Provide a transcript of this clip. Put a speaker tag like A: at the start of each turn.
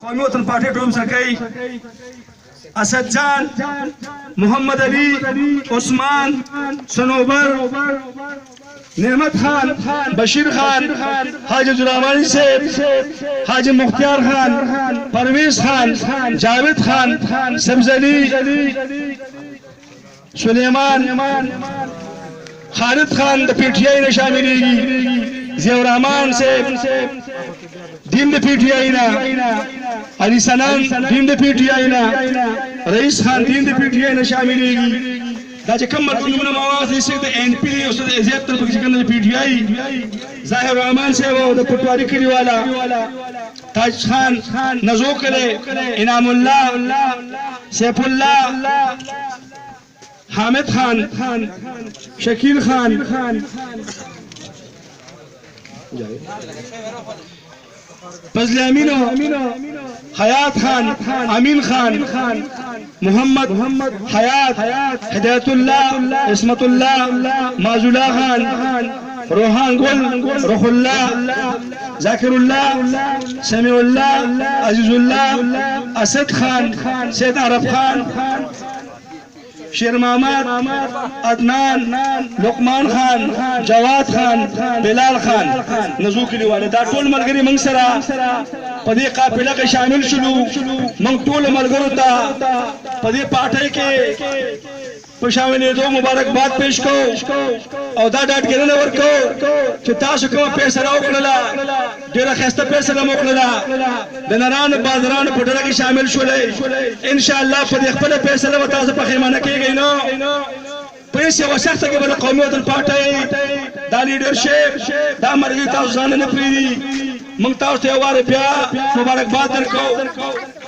A: قومی وطن پارٹی ڈوم سکی اسد جان محمد علی عثمان سنوبر نعمت خان بشیر خان حاجی عبدالرحمن صاحب حاجی مختار خان پرویز خان جاوید خان سبزلی سلیمان خالد خان د پی ٹی آئی نے شامل ضیاء الرحمان صاحب دین د پی ٹی آئی نا علی سنان دین د پی ٹی آئی نا رئیس خان دین د پی ٹی آئی نا شامل دا چې کوم مرکزونه مواز دي چې د ان پی او د زیات تر پکې کوم د پی ټی آی ظاهر الرحمن صاحب او د پټواری کلی والا تاج خان نزو کله انعام الله سیف الله حامد خان شکیل خان فضل امینو حیات خان امین خان محمد حیات ہدایت اللہ عصمت اللہ معزولہ خان روحان گل روح اللہ ذاکر اللہ سمیع اللہ عزیز اللہ اسد خان سید عرب خان شیر محمد عدنان لقمان خان جواد خان بلال خان نزو کلی والے دا ټول ملګری موږ سره په دې قافله کې شامل شلو موږ ټول ملګرو ته په دې پاټۍ کې په شاملېدو مبارکباد پیش کوو او دا ډاډګیرنه ورکوو چې تاسو کومه فیصله وکړله ډېره ښایسته فیصله مو وکړله د نرانو بازارانو په ډله کې شامل شولئ انشاءالله په دې خپله فیصله به تاسو پښیمانه کېږئ نه په هېڅ یوه سخته کې به د قومي وطن پارټۍ دا لیډرشپ دا مرګي تاسو ځان نه پرېږدي موږ تاسو ته یو وارې بیا مبارکباد درکوو